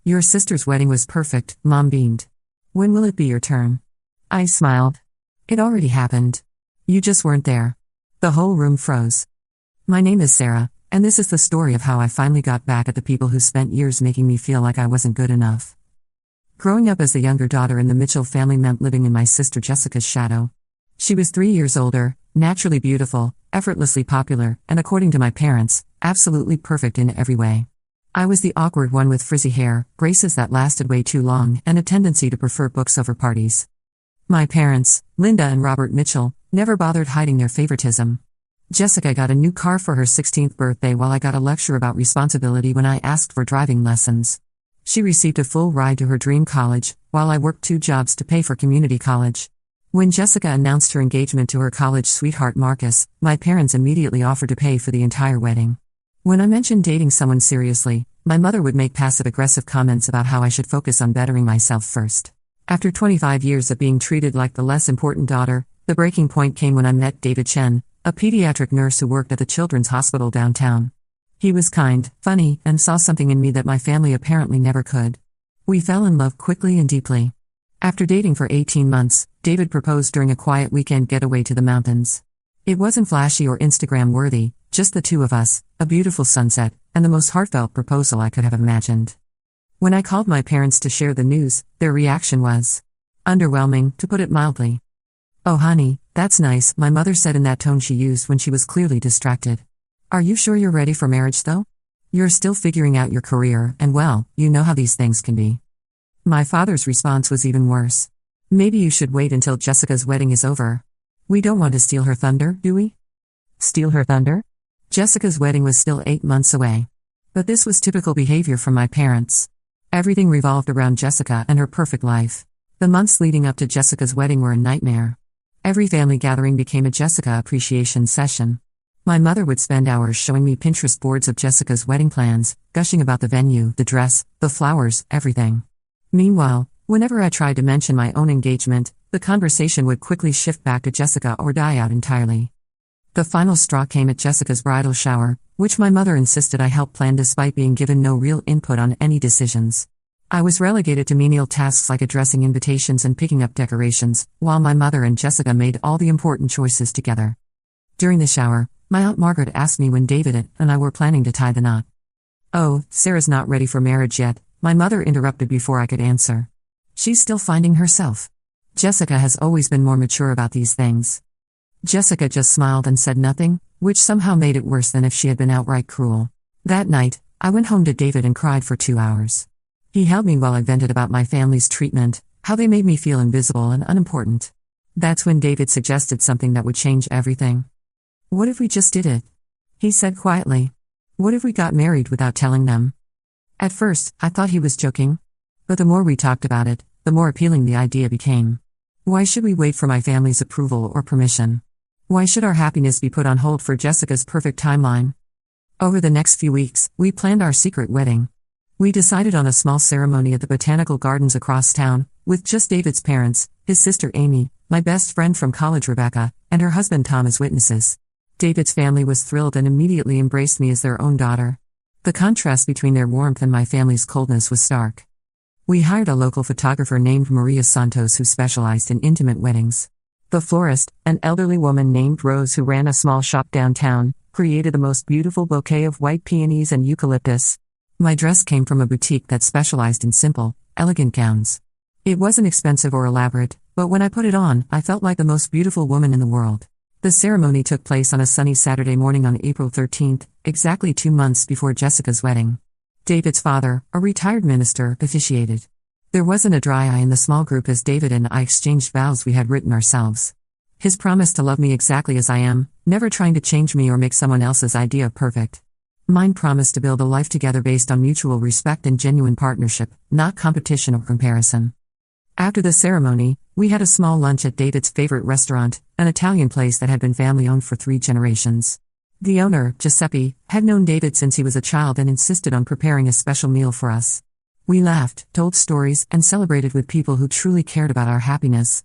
Your sister's wedding was perfect, Mom beamed. When will it be your turn? I smiled. It already happened. You just weren't there. The whole room froze. My name is Sarah, and this is the story of how I finally got back at the people who spent years making me feel like I wasn't good enough. Growing up as the younger daughter in the Mitchell family meant living in my sister Jessica's shadow. She was 3 years older, naturally beautiful, effortlessly popular, and according to my parents, absolutely perfect in every way. I was the awkward one with frizzy hair, braces that lasted way too long, and a tendency to prefer books over parties. My parents, Linda and Robert Mitchell, never bothered hiding their favoritism. Jessica got a new car for her 16th birthday while I got a lecture about responsibility when I asked for driving lessons. She received a full ride to her dream college, while I worked 2 jobs to pay for community college. When Jessica announced her engagement to her college sweetheart Marcus, my parents immediately offered to pay for the entire wedding. When I mentioned dating someone seriously, my mother would make passive-aggressive comments about how I should focus on bettering myself first. After 25 years of being treated like the less important daughter, the breaking point came when I met David Chen, a pediatric nurse who worked at the Children's Hospital downtown. He was kind, funny, and saw something in me that my family apparently never could. We fell in love quickly and deeply. After dating for 18 months, David proposed during a quiet weekend getaway to the mountains. It wasn't flashy or Instagram-worthy, just the 2 of us, a beautiful sunset, and the most heartfelt proposal I could have imagined. When I called my parents to share the news, their reaction was underwhelming, to put it mildly. "Oh honey, that's nice," my mother said in that tone she used when she was clearly distracted. "Are you sure you're ready for marriage though? You're still figuring out your career, and well, you know how these things can be." My father's response was even worse. "Maybe you should wait until Jessica's wedding is over. We don't want to steal her thunder, do we?" Steal her thunder? Jessica's wedding was still 8 months away. But this was typical behavior from my parents. Everything revolved around Jessica and her perfect life. The months leading up to Jessica's wedding were a nightmare. Every family gathering became a Jessica appreciation session. My mother would spend hours showing me Pinterest boards of Jessica's wedding plans, gushing about the venue, the dress, the flowers, everything. Meanwhile, whenever I tried to mention my own engagement, the conversation would quickly shift back to Jessica or die out entirely. The final straw came at Jessica's bridal shower, which my mother insisted I help plan despite being given no real input on any decisions. I was relegated to menial tasks like addressing invitations and picking up decorations, while my mother and Jessica made all the important choices together. During the shower, my Aunt Margaret asked me when David and I were planning to tie the knot. "Oh, Sarah's not ready for marriage yet," my mother interrupted before I could answer. "She's still finding herself. Jessica has always been more mature about these things." Jessica just smiled and said nothing, which somehow made it worse than if she had been outright cruel. That night, I went home to David and cried for 2 hours. He held me while I vented about my family's treatment, how they made me feel invisible and unimportant. That's when David suggested something that would change everything. "What if we just did it?" he said quietly. "What if we got married without telling them?" At first, I thought he was joking. But the more we talked about it, the more appealing the idea became. Why should we wait for my family's approval or permission? Why should our happiness be put on hold for Jessica's perfect timeline? Over the next few weeks, we planned our secret wedding. We decided on a small ceremony at the Botanical Gardens across town, with just David's parents, his sister Amy, my best friend from college Rebecca, and her husband Tom as witnesses. David's family was thrilled and immediately embraced me as their own daughter. The contrast between their warmth and my family's coldness was stark. We hired a local photographer named Maria Santos who specialized in intimate weddings. The florist, an elderly woman named Rose who ran a small shop downtown, created the most beautiful bouquet of white peonies and eucalyptus. My dress came from a boutique that specialized in simple, elegant gowns. It wasn't expensive or elaborate, but when I put it on, I felt like the most beautiful woman in the world. The ceremony took place on a sunny Saturday morning on April 13th, exactly 2 months before Jessica's wedding. David's father, a retired minister, officiated. There wasn't a dry eye in the small group as David and I exchanged vows we had written ourselves. His promise to love me exactly as I am, never trying to change me or make someone else's idea of perfect. Mine promised to build a life together based on mutual respect and genuine partnership, not competition or comparison. After the ceremony, we had a small lunch at David's favorite restaurant, an Italian place that had been family-owned for 3 generations. The owner, Giuseppe, had known David since he was a child and insisted on preparing a special meal for us. We laughed, told stories, and celebrated with people who truly cared about our happiness.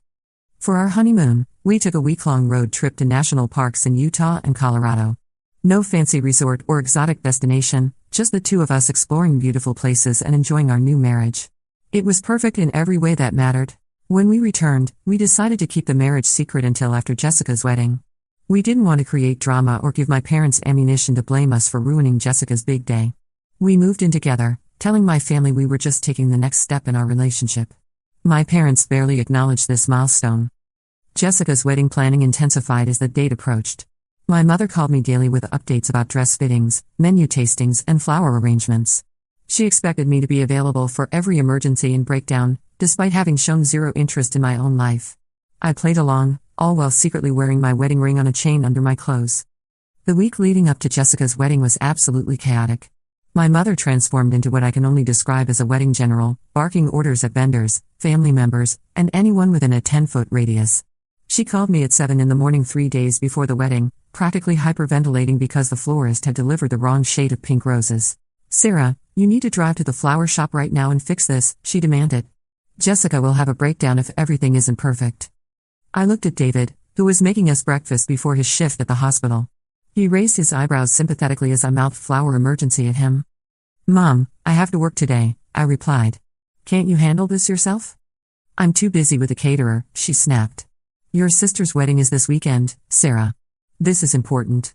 For our honeymoon, we took a week-long road trip to national parks in Utah and Colorado. No fancy resort or exotic destination, just the two of us exploring beautiful places and enjoying our new marriage. It was perfect in every way that mattered. When we returned, we decided to keep the marriage secret until after Jessica's wedding. We didn't want to create drama or give my parents ammunition to blame us for ruining Jessica's big day. We moved in together, telling my family we were just taking the next step in our relationship. My parents barely acknowledged this milestone. Jessica's wedding planning intensified as the date approached. My mother called me daily with updates about dress fittings, menu tastings, and flower arrangements. She expected me to be available for every emergency and breakdown, despite having shown zero interest in my own life. I played along, all while secretly wearing my wedding ring on a chain under my clothes. The week leading up to Jessica's wedding was absolutely chaotic. My mother transformed into what I can only describe as a wedding general, barking orders at vendors, family members, and anyone within a 10-foot radius. She called me at 7 in the morning 3 days before the wedding, practically hyperventilating because the florist had delivered the wrong shade of pink roses. "Sarah, you need to drive to the flower shop right now and fix this," she demanded. "Jessica will have a breakdown if everything isn't perfect." I looked at David, who was making us breakfast before his shift at the hospital. He raised his eyebrows sympathetically as I mouthed flower emergency at him. "Mom, I have to work today," I replied. "Can't you handle this yourself?" "I'm too busy with the caterer," she snapped. "Your sister's wedding is this weekend, Sarah. This is important."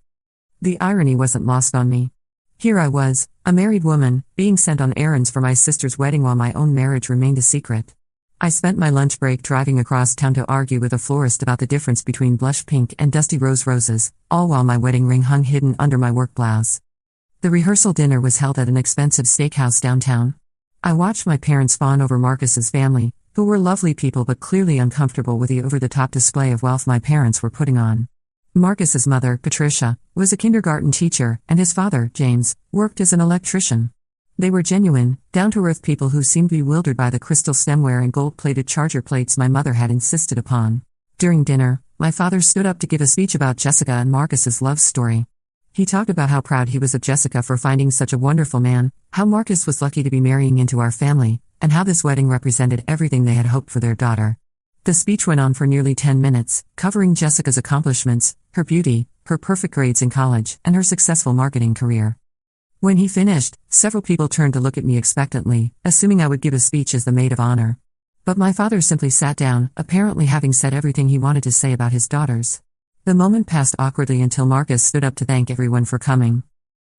The irony wasn't lost on me. Here I was, a married woman, being sent on errands for my sister's wedding while my own marriage remained a secret. I spent my lunch break driving across town to argue with a florist about the difference between blush pink and dusty rose roses, all while my wedding ring hung hidden under my work blouse. The rehearsal dinner was held at an expensive steakhouse downtown. I watched my parents fawn over Marcus's family, who were lovely people but clearly uncomfortable with the over-the-top display of wealth my parents were putting on. Marcus's mother, Patricia, was a kindergarten teacher, and his father, James, worked as an electrician. They were genuine, down-to-earth people who seemed bewildered by the crystal stemware and gold-plated charger plates my mother had insisted upon. During dinner, my father stood up to give a speech about Jessica and Marcus's love story. He talked about how proud he was of Jessica for finding such a wonderful man, how Marcus was lucky to be marrying into our family, and how this wedding represented everything they had hoped for their daughter. The speech went on for nearly 10 minutes, covering Jessica's accomplishments, her beauty, her perfect grades in college, and her successful marketing career. When he finished, several people turned to look at me expectantly, assuming I would give a speech as the maid of honor. But my father simply sat down, apparently having said everything he wanted to say about his daughters. The moment passed awkwardly until Marcus stood up to thank everyone for coming.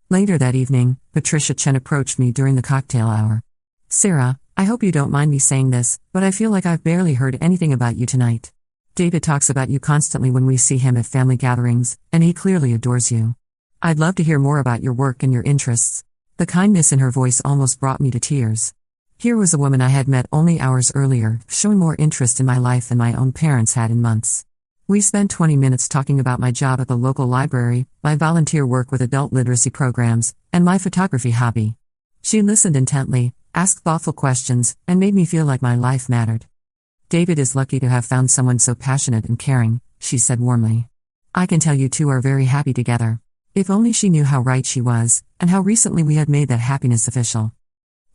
Later that evening, Patricia Chen approached me during the cocktail hour. "Sarah, I hope you don't mind me saying this, but I feel like I've barely heard anything about you tonight. David talks about you constantly when we see him at family gatherings, and he clearly adores you. I'd love to hear more about your work and your interests." The kindness in her voice almost brought me to tears. Here was a woman I had met only hours earlier, showing more interest in my life than my own parents had in months. We spent 20 minutes talking about my job at the local library, my volunteer work with adult literacy programs, and my photography hobby. She listened intently, asked thoughtful questions, and made me feel like my life mattered. "David is lucky to have found someone so passionate and caring," she said warmly. "I can tell you two are very happy together." If only she knew how right she was, and how recently we had made that happiness official.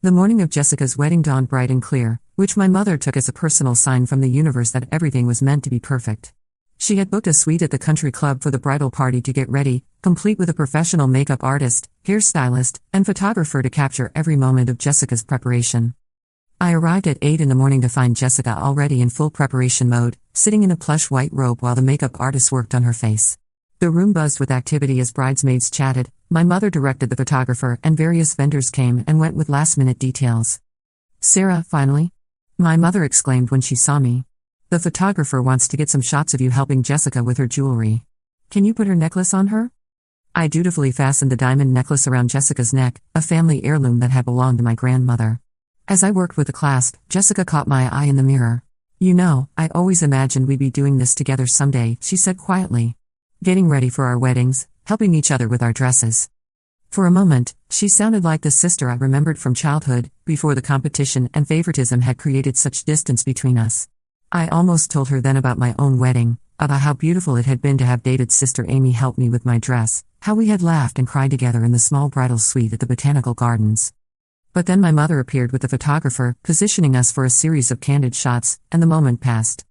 The morning of Jessica's wedding dawned bright and clear, which my mother took as a personal sign from the universe that everything was meant to be perfect. She had booked a suite at the country club for the bridal party to get ready, complete with a professional makeup artist, hairstylist, and photographer to capture every moment of Jessica's preparation. I arrived at 8 in the morning to find Jessica already in full preparation mode, sitting in a plush white robe while the makeup artist worked on her face. The room buzzed with activity as bridesmaids chatted, my mother directed the photographer, and various vendors came and went with last-minute details. "Sarah, finally?" my mother exclaimed when she saw me. "The photographer wants to get some shots of you helping Jessica with her jewelry. Can you put her necklace on her?" I dutifully fastened the diamond necklace around Jessica's neck, a family heirloom that had belonged to my grandmother. As I worked with the clasp, Jessica caught my eye in the mirror. "You know, I always imagined we'd be doing this together someday," she said quietly. "Getting ready for our weddings, helping each other with our dresses." For a moment, she sounded like the sister I remembered from childhood, before the competition and favoritism had created such distance between us. I almost told her then about my own wedding, about how beautiful it had been to have David's sister Amy help me with my dress, how we had laughed and cried together in the small bridal suite at the Botanical Gardens. But then my mother appeared with the photographer, positioning us for a series of candid shots, and the moment passed.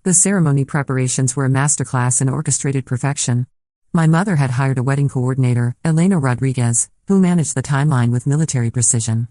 The ceremony preparations were a masterclass in orchestrated perfection. My mother had hired a wedding coordinator, Elena Rodriguez, who managed the timeline with military precision.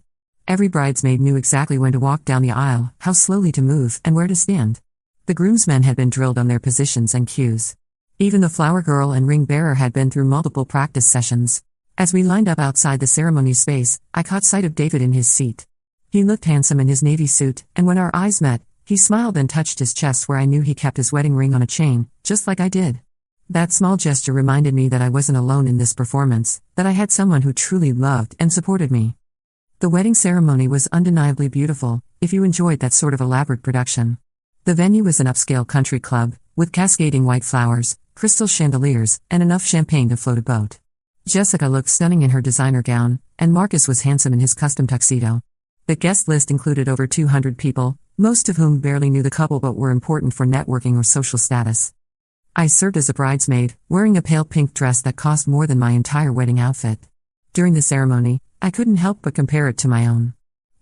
Every bridesmaid knew exactly when to walk down the aisle, how slowly to move, and where to stand. The groomsmen had been drilled on their positions and cues. Even the flower girl and ring bearer had been through multiple practice sessions. As we lined up outside the ceremony space, I caught sight of David in his seat. He looked handsome in his navy suit, and when our eyes met, he smiled and touched his chest where I knew he kept his wedding ring on a chain, just like I did. That small gesture reminded me that I wasn't alone in this performance, that I had someone who truly loved and supported me. The wedding ceremony was undeniably beautiful, if you enjoyed that sort of elaborate production. The venue was an upscale country club, with cascading white flowers, crystal chandeliers, and enough champagne to float a boat. Jessica looked stunning in her designer gown, and Marcus was handsome in his custom tuxedo. The guest list included over 200 people, most of whom barely knew the couple but were important for networking or social status. I served as a bridesmaid, wearing a pale pink dress that cost more than my entire wedding outfit. During the ceremony, I couldn't help but compare it to my own.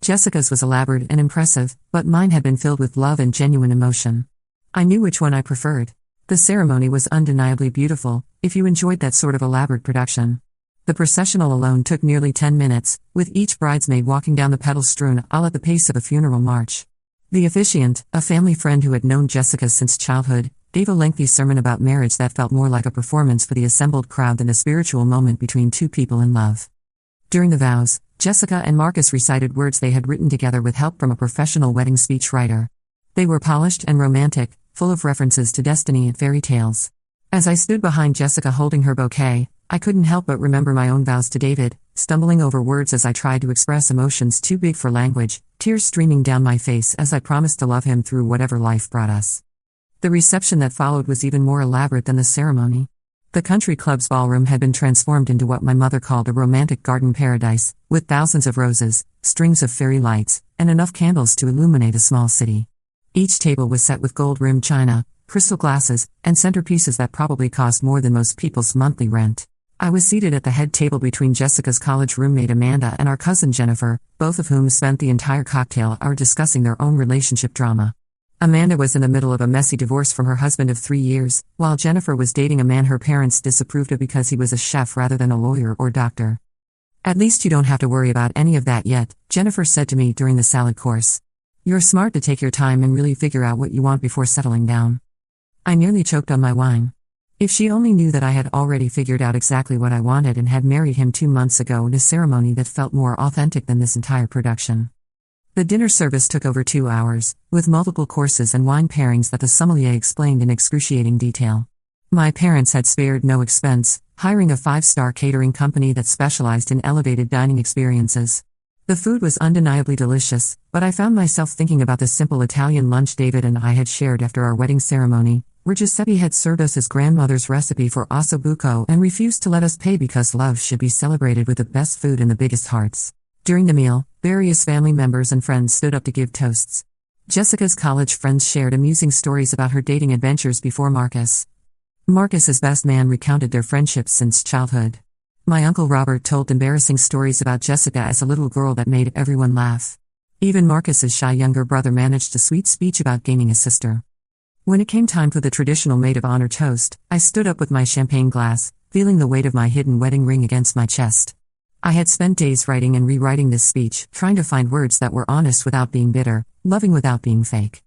Jessica's was elaborate and impressive, but mine had been filled with love and genuine emotion. I knew which one I preferred. The ceremony was undeniably beautiful, if you enjoyed that sort of elaborate production. The processional alone took nearly 10 minutes, with each bridesmaid walking down the pedal-strewn aisle at the pace of a funeral march. The officiant, a family friend who had known Jessica since childhood, gave a lengthy sermon about marriage that felt more like a performance for the assembled crowd than a spiritual moment between two people in love. During the vows, Jessica and Marcus recited words they had written together with help from a professional wedding speech writer. They were polished and romantic, full of references to destiny and fairy tales. As I stood behind Jessica holding her bouquet, I couldn't help but remember my own vows to David, stumbling over words as I tried to express emotions too big for language, tears streaming down my face as I promised to love him through whatever life brought us. The reception that followed was even more elaborate than the ceremony. The country club's ballroom had been transformed into what my mother called a romantic garden paradise, with thousands of roses, strings of fairy lights, and enough candles to illuminate a small city. Each table was set with gold-rimmed china, crystal glasses, and centerpieces that probably cost more than most people's monthly rent. I was seated at the head table between Jessica's college roommate Amanda and our cousin Jennifer, both of whom spent the entire cocktail hour discussing their own relationship drama. Amanda was in the middle of a messy divorce from her husband of 3 years, while Jennifer was dating a man her parents disapproved of because he was a chef rather than a lawyer or doctor. "At least you don't have to worry about any of that yet," Jennifer said to me during the salad course. "You're smart to take your time and really figure out what you want before settling down." I nearly choked on my wine. If she only knew that I had already figured out exactly what I wanted and had married him 2 months ago in a ceremony that felt more authentic than this entire production. The dinner service took over 2 hours, with multiple courses and wine pairings that the sommelier explained in excruciating detail. My parents had spared no expense, hiring a 5-star catering company that specialized in elevated dining experiences. The food was undeniably delicious, but I found myself thinking about the simple Italian lunch David and I had shared after our wedding ceremony, where Giuseppe had served us his grandmother's recipe for ossobuco and refused to let us pay because love should be celebrated with the best food and the biggest hearts. During the meal, various family members and friends stood up to give toasts. Jessica's college friends shared amusing stories about her dating adventures before Marcus. Marcus's best man recounted their friendships since childhood. My Uncle Robert told embarrassing stories about Jessica as a little girl that made everyone laugh. Even Marcus's shy younger brother managed a sweet speech about gaining a sister. When it came time for the traditional maid of honor toast, I stood up with my champagne glass, feeling the weight of my hidden wedding ring against my chest. I had spent days writing and rewriting this speech, trying to find words that were honest without being bitter, loving without being fake.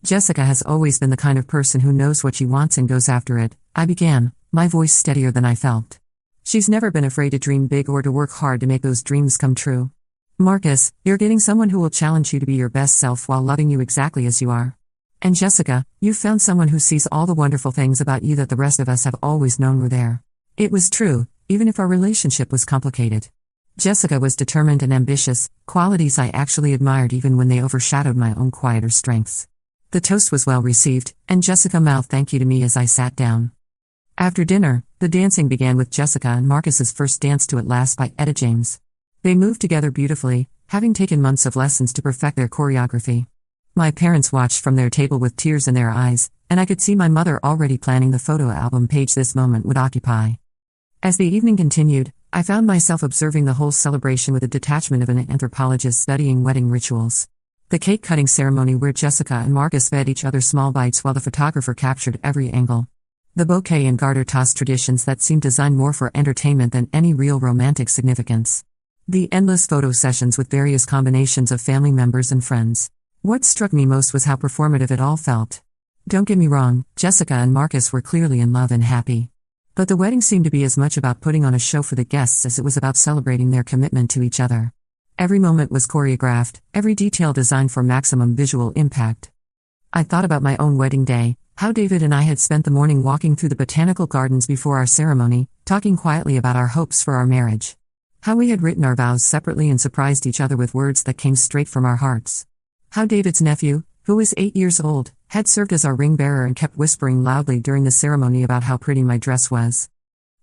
"Jessica has always been the kind of person who knows what she wants and goes after it," I began, my voice steadier than I felt. "She's never been afraid to dream big or to work hard to make those dreams come true. Marcus, you're getting someone who will challenge you to be your best self while loving you exactly as you are. And Jessica, you've found someone who sees all the wonderful things about you that the rest of us have always known were there." It was true, even if our relationship was complicated. Jessica was determined and ambitious, qualities I actually admired even when they overshadowed my own quieter strengths. The toast was well received, and Jessica mouthed thank you to me as I sat down. After dinner, the dancing began with Jessica and Marcus's first dance to At Last by Etta James. They moved together beautifully, having taken months of lessons to perfect their choreography. My parents watched from their table with tears in their eyes, and I could see my mother already planning the photo album page this moment would occupy. As the evening continued, I found myself observing the whole celebration with the detachment of an anthropologist studying wedding rituals. The cake-cutting ceremony where Jessica and Marcus fed each other small bites while the photographer captured every angle. The bouquet and garter toss traditions that seemed designed more for entertainment than any real romantic significance. The endless photo sessions with various combinations of family members and friends. What struck me most was how performative it all felt. Don't get me wrong, Jessica and Marcus were clearly in love and happy. But the wedding seemed to be as much about putting on a show for the guests as it was about celebrating their commitment to each other. Every moment was choreographed, every detail designed for maximum visual impact. I thought about my own wedding day, how David and I had spent the morning walking through the botanical gardens before our ceremony, talking quietly about our hopes for our marriage. How we had written our vows separately and surprised each other with words that came straight from our hearts. How David's nephew, who was 8 years old, had served as our ring bearer and kept whispering loudly during the ceremony about how pretty my dress was.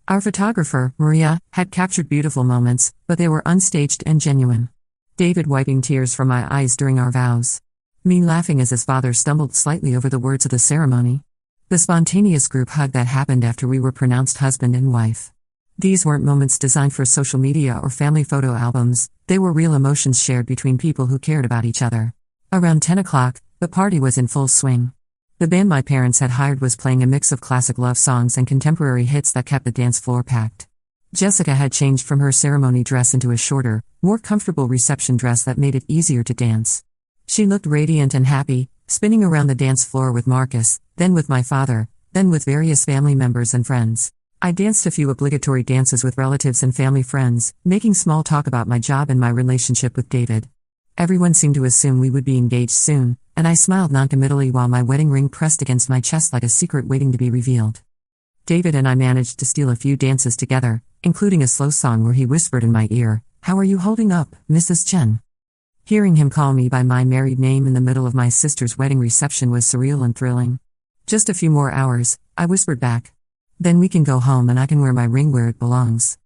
Our photographer, Maria, had captured beautiful moments, but they were unstaged and genuine. David wiping tears from my eyes during our vows. Me laughing as his father stumbled slightly over the words of the ceremony. The spontaneous group hug that happened after we were pronounced husband and wife. These weren't moments designed for social media or family photo albums, they were real emotions shared between people who cared about each other. Around 10 o'clock, the party was in full swing. The band my parents had hired was playing a mix of classic love songs and contemporary hits that kept the dance floor packed. Jessica had changed from her ceremony dress into a shorter, more comfortable reception dress that made it easier to dance. She looked radiant and happy, spinning around the dance floor with Marcus, then with my father, then with various family members and friends. I danced a few obligatory dances with relatives and family friends, making small talk about my job and my relationship with David. Everyone seemed to assume we would be engaged soon, and I smiled noncommittally while my wedding ring pressed against my chest like a secret waiting to be revealed. David and I managed to steal a few dances together, including a slow song where he whispered in my ear, "How are you holding up, Mrs. Chen?" Hearing him call me by my married name in the middle of my sister's wedding reception was surreal and thrilling. "Just a few more hours," I whispered back. "Then we can go home and I can wear my ring where it belongs."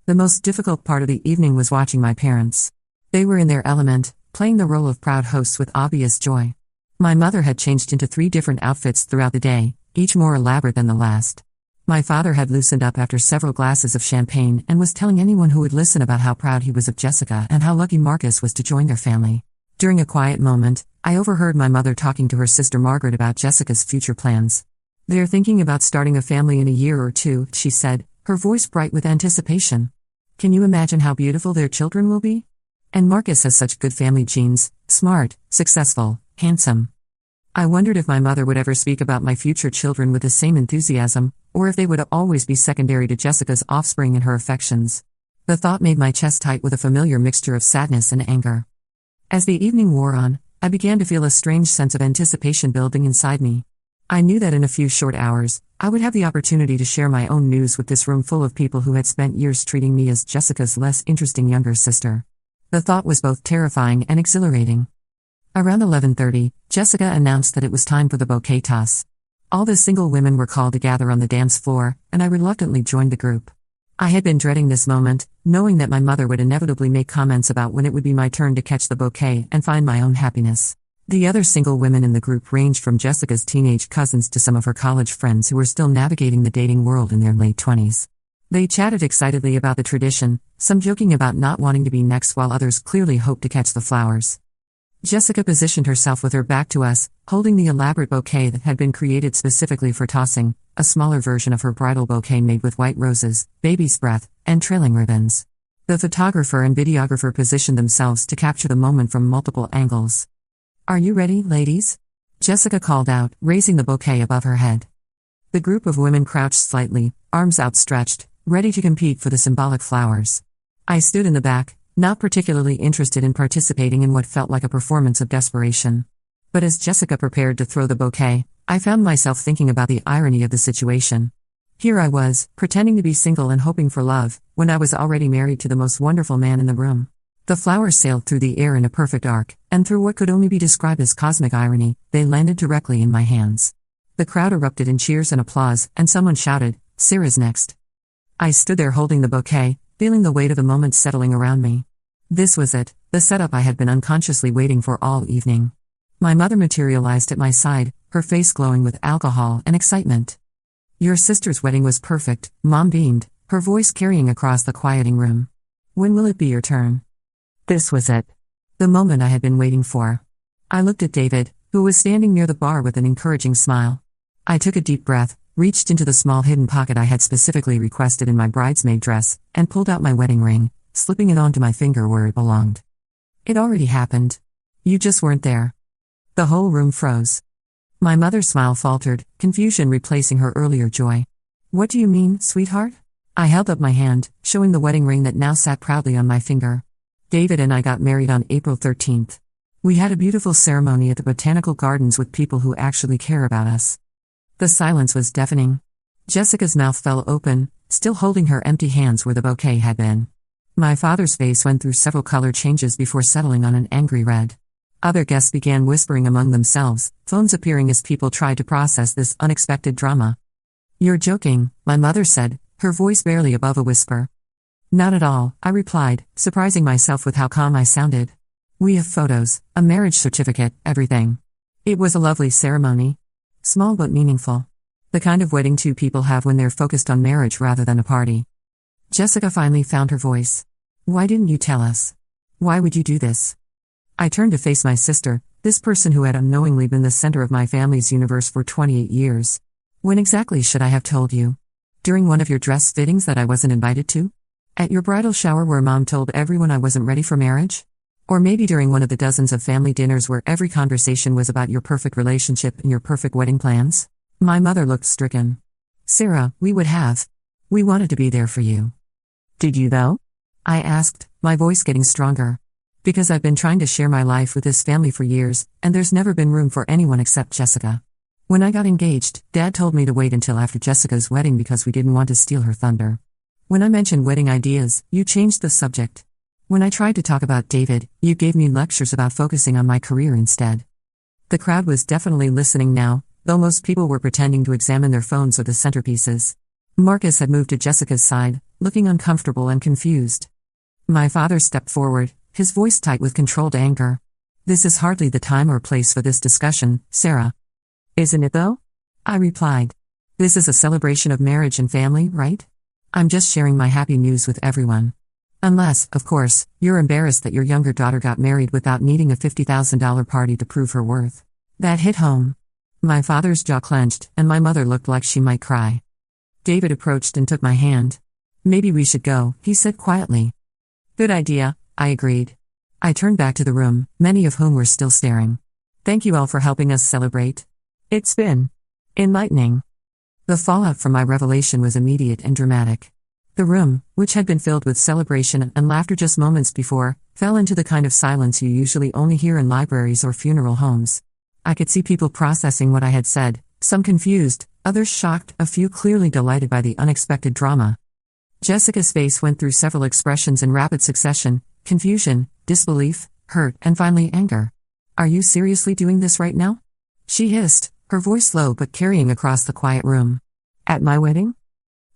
The most difficult part of the evening was watching my parents. They were in their element, playing the role of proud hosts with obvious joy. My mother had changed into 3 different outfits throughout the day, each more elaborate than the last. My father had loosened up after several glasses of champagne and was telling anyone who would listen about how proud he was of Jessica and how lucky Marcus was to join their family. During a quiet moment, I overheard my mother talking to her sister Margaret about Jessica's future plans. "They're thinking about starting a family in a year or 2, she said, her voice bright with anticipation. "Can you imagine how beautiful their children will be? And Marcus has such good family genes, smart, successful, handsome." I wondered if my mother would ever speak about my future children with the same enthusiasm, or if they would always be secondary to Jessica's offspring and her affections. The thought made my chest tight with a familiar mixture of sadness and anger. As the evening wore on, I began to feel a strange sense of anticipation building inside me. I knew that in a few short hours, I would have the opportunity to share my own news with this room full of people who had spent years treating me as Jessica's less interesting younger sister. The thought was both terrifying and exhilarating. Around 11:30, Jessica announced that it was time for the bouquet toss. All the single women were called to gather on the dance floor, and I reluctantly joined the group. I had been dreading this moment, knowing that my mother would inevitably make comments about when it would be my turn to catch the bouquet and find my own happiness. The other single women in the group ranged from Jessica's teenage cousins to some of her college friends who were still navigating the dating world in their late 20s. They chatted excitedly about the tradition, some joking about not wanting to be next while others clearly hoped to catch the flowers. Jessica positioned herself with her back to us, holding the elaborate bouquet that had been created specifically for tossing, a smaller version of her bridal bouquet made with white roses, baby's breath, and trailing ribbons. The photographer and videographer positioned themselves to capture the moment from multiple angles. "Are you ready, ladies?" Jessica called out, raising the bouquet above her head. The group of women crouched slightly, arms outstretched, ready to compete for the symbolic flowers. I stood in the back, not particularly interested in participating in what felt like a performance of desperation. But as Jessica prepared to throw the bouquet, I found myself thinking about the irony of the situation. Here I was, pretending to be single and hoping for love, when I was already married to the most wonderful man in the room. The flowers sailed through the air in a perfect arc, and through what could only be described as cosmic irony, they landed directly in my hands. The crowd erupted in cheers and applause, and someone shouted, "Sarah's next." I stood there holding the bouquet, feeling the weight of the moment settling around me. This was it, the setup I had been unconsciously waiting for all evening. My mother materialized at my side, her face glowing with alcohol and excitement. "Your sister's wedding was perfect," Mom beamed, her voice carrying across the quieting room. "When will it be your turn?" This was it. The moment I had been waiting for. I looked at David, who was standing near the bar with an encouraging smile. I took a deep breath, reached into the small hidden pocket I had specifically requested in my bridesmaid dress, and pulled out my wedding ring, slipping it onto my finger where it belonged. It already happened. You just weren't there. The whole room froze. My mother's smile faltered, confusion replacing her earlier joy. What do you mean, sweetheart? I held up my hand, showing the wedding ring that now sat proudly on my finger. David and I got married on April 13th. We had a beautiful ceremony at the Botanical Gardens with people who actually care about us. The silence was deafening. Jessica's mouth fell open, still holding her empty hands where the bouquet had been. My father's face went through several color changes before settling on an angry red. Other guests began whispering among themselves, phones appearing as people tried to process this unexpected drama. You're joking, my mother said, her voice barely above a whisper. Not at all, I replied, surprising myself with how calm I sounded. We have photos, a marriage certificate, everything. It was a lovely ceremony. Small but meaningful. The kind of wedding two people have when they're focused on marriage rather than a party. Jessica finally found her voice. Why didn't you tell us? Why would you do this? I turned to face my sister, this person who had unknowingly been the center of my family's universe for 28 years. When exactly should I have told you? During one of your dress fittings that I wasn't invited to? At your bridal shower where Mom told everyone I wasn't ready for marriage? Or maybe during one of the dozens of family dinners where every conversation was about your perfect relationship and your perfect wedding plans? My mother looked stricken. Sarah, we would have. We wanted to be there for you. Did you though? I asked, my voice getting stronger. Because I've been trying to share my life with this family for years, and there's never been room for anyone except Jessica. When I got engaged, Dad told me to wait until after Jessica's wedding because we didn't want to steal her thunder. When I mentioned wedding ideas, you changed the subject. When I tried to talk about David, you gave me lectures about focusing on my career instead. The crowd was definitely listening now, though most people were pretending to examine their phones or the centerpieces. Marcus had moved to Jessica's side, looking uncomfortable and confused. My father stepped forward, his voice tight with controlled anger. This is hardly the time or place for this discussion, Sarah. Isn't it though? I replied. This is a celebration of marriage and family, right? I'm just sharing my happy news with everyone. Unless, of course, you're embarrassed that your younger daughter got married without needing a $50,000 party to prove her worth. That hit home. My father's jaw clenched, and my mother looked like she might cry. David approached and took my hand. Maybe we should go, he said quietly. Good idea, I agreed. I turned back to the room, many of whom were still staring. Thank you all for helping us celebrate. It's been enlightening. The fallout from my revelation was immediate and dramatic. The room, which had been filled with celebration and laughter just moments before, fell into the kind of silence you usually only hear in libraries or funeral homes. I could see people processing what I had said, some confused, others shocked, a few clearly delighted by the unexpected drama. Jessica's face went through several expressions in rapid succession: confusion, disbelief, hurt, and finally anger. Are you seriously doing this right now? She hissed, her voice low but carrying across the quiet room. At my wedding?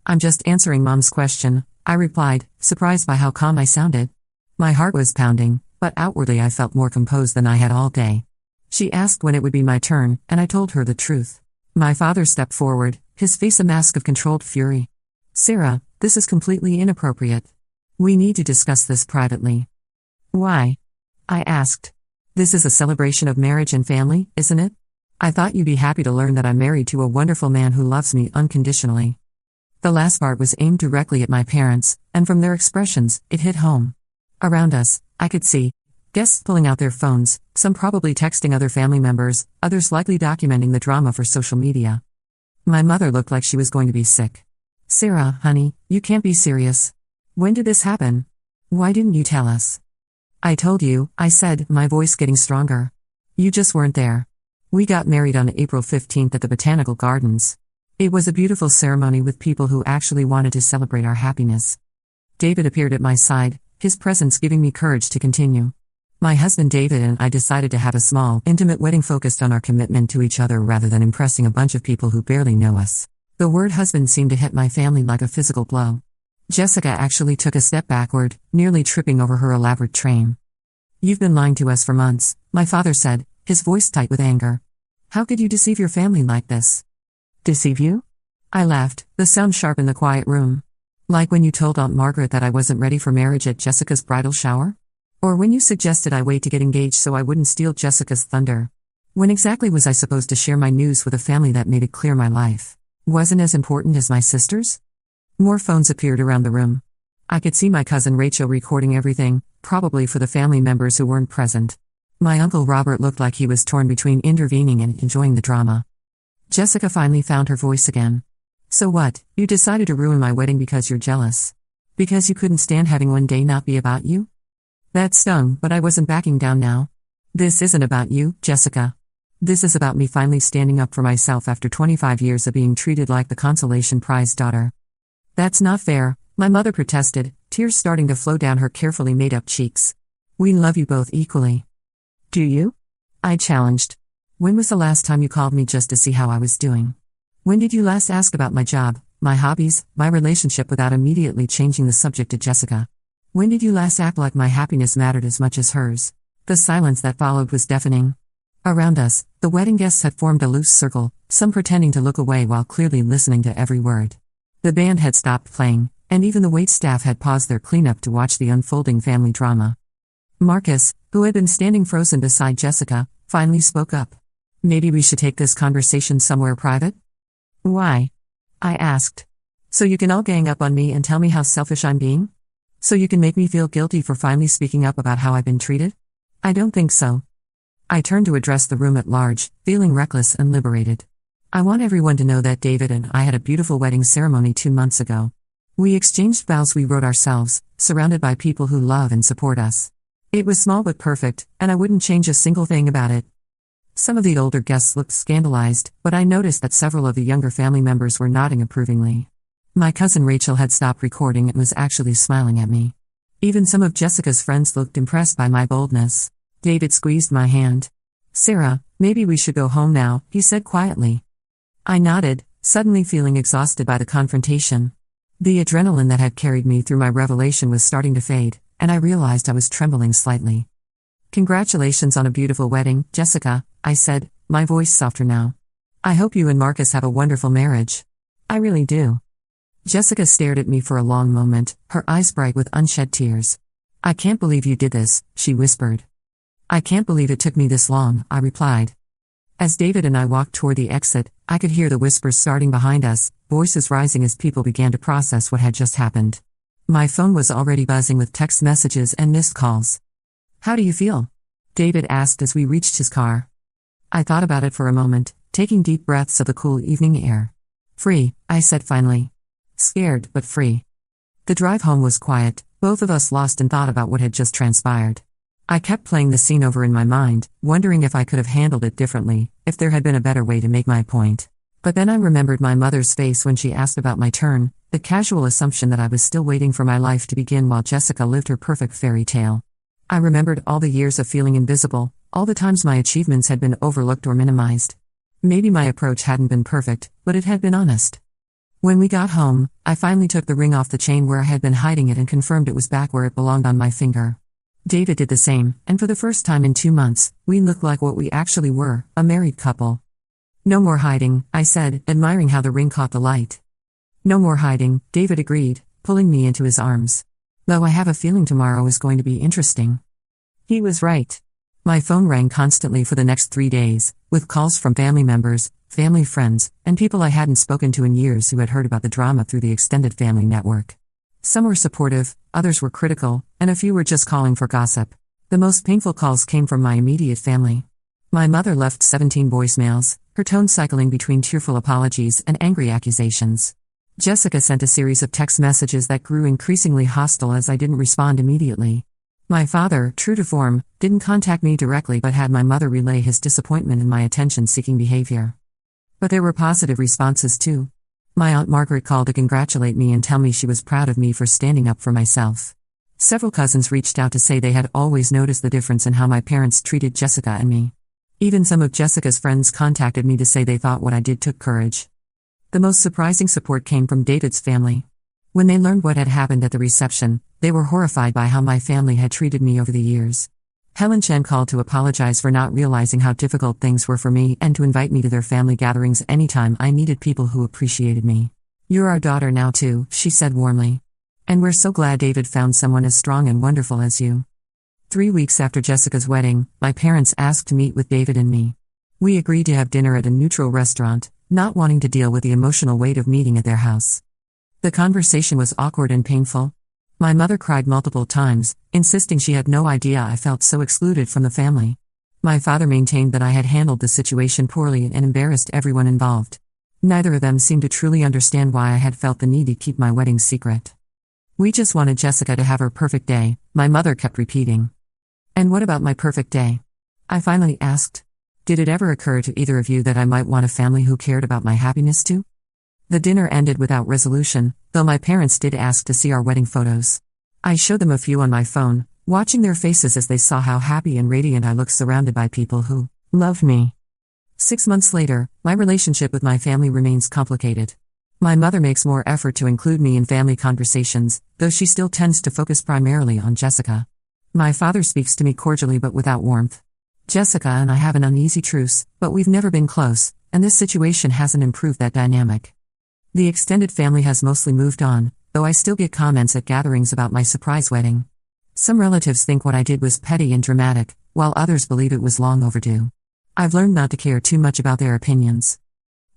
I'm just answering Mom's question, I replied, surprised by how calm I sounded. My heart was pounding, but outwardly I felt more composed than I had all day. She asked when it would be my turn, and I told her the truth. My father stepped forward, his face a mask of controlled fury. Sarah, this is completely inappropriate. We need to discuss this privately. Why? I asked. This is a celebration of marriage and family, isn't it? I thought you'd be happy to learn that I'm married to a wonderful man who loves me unconditionally. The last part was aimed directly at my parents, and from their expressions, it hit home. Around us, I could see guests pulling out their phones, some probably texting other family members, others likely documenting the drama for social media. My mother looked like she was going to be sick. Sarah, honey, you can't be serious. When did this happen? Why didn't you tell us? I told you, I said, my voice getting stronger. You just weren't there. We got married on April 15th at the Botanical Gardens. It was a beautiful ceremony with people who actually wanted to celebrate our happiness. David appeared at my side, his presence giving me courage to continue. My husband David and I decided to have a small, intimate wedding focused on our commitment to each other rather than impressing a bunch of people who barely know us. The word husband seemed to hit my family like a physical blow. Jessica actually took a step backward, nearly tripping over her elaborate train. You've been lying to us for months, my father said, his voice tight with anger. How could you deceive your family like this? Deceive you? I laughed, the sound sharp in the quiet room. Like when you told Aunt Margaret that I wasn't ready for marriage at Jessica's bridal shower? Or when you suggested I wait to get engaged so I wouldn't steal Jessica's thunder? When exactly was I supposed to share my news with a family that made it clear my life Wasn't as important as my sister's? More phones appeared around the room. I could see my cousin Rachel recording everything, probably for the family members who weren't present. My uncle Robert looked like he was torn between intervening and enjoying the drama. Jessica finally found her voice again. So what, you decided to ruin my wedding because you're jealous? Because you couldn't stand having one day not be about you? That stung, but I wasn't backing down now. This isn't about you, Jessica. This is about me finally standing up for myself after 25 years of being treated like the consolation prize daughter. That's not fair, my mother protested, tears starting to flow down her carefully made-up cheeks. We love you both equally. Do you? I challenged. When was the last time you called me just to see how I was doing? When did you last ask about my job, my hobbies, my relationship without immediately changing the subject to Jessica? When did you last act like my happiness mattered as much as hers? The silence that followed was deafening. Around us, the wedding guests had formed a loose circle, some pretending to look away while clearly listening to every word. The band had stopped playing, and even the waitstaff had paused their cleanup to watch the unfolding family drama. Marcus, who had been standing frozen beside Jessica, finally spoke up. Maybe we should take this conversation somewhere private? Why? I asked. So you can all gang up on me and tell me how selfish I'm being? So you can make me feel guilty for finally speaking up about how I've been treated? I don't think so. I turned to address the room at large, feeling reckless and liberated. I want everyone to know that David and I had a beautiful wedding ceremony 2 months ago. We exchanged vows we wrote ourselves, surrounded by people who love and support us. It was small but perfect, and I wouldn't change a single thing about it. Some of the older guests looked scandalized, but I noticed that several of the younger family members were nodding approvingly. My cousin Rachel had stopped recording and was actually smiling at me. Even some of Jessica's friends looked impressed by my boldness. David squeezed my hand. Sarah, maybe we should go home now, he said quietly. I nodded, suddenly feeling exhausted by the confrontation. The adrenaline that had carried me through my revelation was starting to fade, and I realized I was trembling slightly. Congratulations on a beautiful wedding, Jessica, I said, my voice softer now. I hope you and Marcus have a wonderful marriage. I really do. Jessica stared at me for a long moment, her eyes bright with unshed tears. I can't believe you did this, she whispered. I can't believe it took me this long, I replied. As David and I walked toward the exit, I could hear the whispers starting behind us, voices rising as people began to process what had just happened. My phone was already buzzing with text messages and missed calls. How do you feel? David asked as we reached his car. I thought about it for a moment, taking deep breaths of the cool evening air. Free, I said finally. Scared, but free. The drive home was quiet, both of us lost in thought about what had just transpired. I kept playing the scene over in my mind, wondering if I could have handled it differently, if there had been a better way to make my point. But then I remembered my mother's face when she asked about my turn, the casual assumption that I was still waiting for my life to begin while Jessica lived her perfect fairy tale. I remembered all the years of feeling invisible, all the times my achievements had been overlooked or minimized. Maybe my approach hadn't been perfect, but it had been honest. When we got home, I finally took the ring off the chain where I had been hiding it and confirmed it was back where it belonged on my finger. David did the same, and for the first time in 2 months, we looked like what we actually were, a married couple. No more hiding, I said, admiring how the ring caught the light. No more hiding, David agreed, pulling me into his arms. Though I have a feeling tomorrow is going to be interesting. He was right. My phone rang constantly for the next 3 days, with calls from family members, family friends, and people I hadn't spoken to in years who had heard about the drama through the extended family network. Some were supportive, others were critical, and a few were just calling for gossip. The most painful calls came from my immediate family. My mother left 17 voicemails, her tone cycling between tearful apologies and angry accusations. Jessica sent a series of text messages that grew increasingly hostile as I didn't respond immediately. My father, true to form, didn't contact me directly but had my mother relay his disappointment in my attention-seeking behavior. But there were positive responses too. My Aunt Margaret called to congratulate me and tell me she was proud of me for standing up for myself. Several cousins reached out to say they had always noticed the difference in how my parents treated Jessica and me. Even some of Jessica's friends contacted me to say they thought what I did took courage. The most surprising support came from David's family. When they learned what had happened at the reception, they were horrified by how my family had treated me over the years. Helen Chen called to apologize for not realizing how difficult things were for me and to invite me to their family gatherings anytime I needed people who appreciated me. You're our daughter now too, she said warmly. And we're so glad David found someone as strong and wonderful as you. 3 weeks after Jessica's wedding, my parents asked to meet with David and me. We agreed to have dinner at a neutral restaurant, not wanting to deal with the emotional weight of meeting at their house. The conversation was awkward and painful. My mother cried multiple times, insisting she had no idea I felt so excluded from the family. My father maintained that I had handled the situation poorly and embarrassed everyone involved. Neither of them seemed to truly understand why I had felt the need to keep my wedding secret. "We just wanted Jessica to have her perfect day," my mother kept repeating. "And what about my perfect day?" I finally asked. "Did it ever occur to either of you that I might want a family who cared about my happiness too?" The dinner ended without resolution, though my parents did ask to see our wedding photos. I showed them a few on my phone, watching their faces as they saw how happy and radiant I looked surrounded by people who loved me. 6 months later, my relationship with my family remains complicated. My mother makes more effort to include me in family conversations, though she still tends to focus primarily on Jessica. My father speaks to me cordially but without warmth. Jessica and I have an uneasy truce, but we've never been close, and this situation hasn't improved that dynamic. The extended family has mostly moved on, though I still get comments at gatherings about my surprise wedding. Some relatives think what I did was petty and dramatic, while others believe it was long overdue. I've learned not to care too much about their opinions.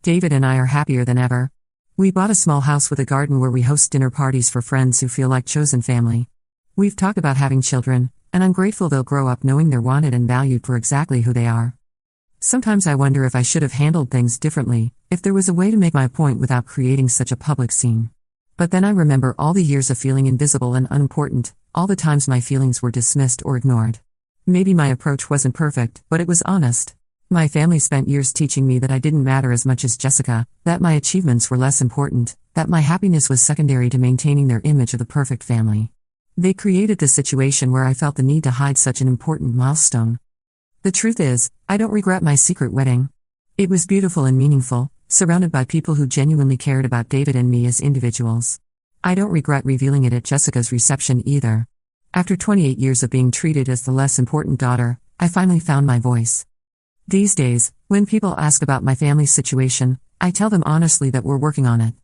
David and I are happier than ever. We bought a small house with a garden where we host dinner parties for friends who feel like chosen family. We've talked about having children, and I'm grateful they'll grow up knowing they're wanted and valued for exactly who they are. Sometimes I wonder if I should have handled things differently, if there was a way to make my point without creating such a public scene. But then I remember all the years of feeling invisible and unimportant, all the times my feelings were dismissed or ignored. Maybe my approach wasn't perfect, but it was honest. My family spent years teaching me that I didn't matter as much as Jessica, that my achievements were less important, that my happiness was secondary to maintaining their image of the perfect family. They created the situation where I felt the need to hide such an important milestone. The truth is, I don't regret my secret wedding. It was beautiful and meaningful, surrounded by people who genuinely cared about David and me as individuals. I don't regret revealing it at Jessica's reception either. After 28 years of being treated as the less important daughter, I finally found my voice. These days, when people ask about my family's situation, I tell them honestly that we're working on it.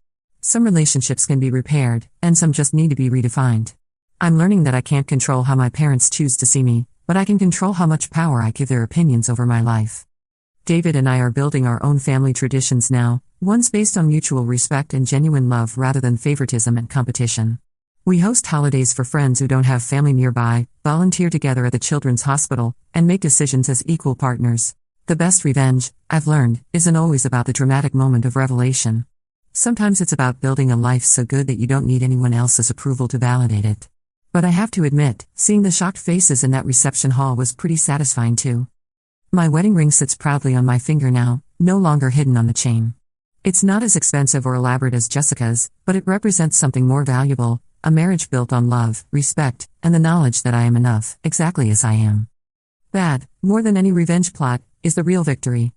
Some relationships can be repaired, and some just need to be redefined. I'm learning that I can't control how my parents choose to see me, but I can control how much power I give their opinions over my life. David and I are building our own family traditions now, ones based on mutual respect and genuine love rather than favoritism and competition. We host holidays for friends who don't have family nearby, volunteer together at the children's hospital, and make decisions as equal partners. The best revenge, I've learned, isn't always about the dramatic moment of revelation. Sometimes it's about building a life so good that you don't need anyone else's approval to validate it. But I have to admit, seeing the shocked faces in that reception hall was pretty satisfying too. My wedding ring sits proudly on my finger now, no longer hidden on the chain. It's not as expensive or elaborate as Jessica's, but it represents something more valuable, a marriage built on love, respect, and the knowledge that I am enough, exactly as I am. That, more than any revenge plot, is the real victory.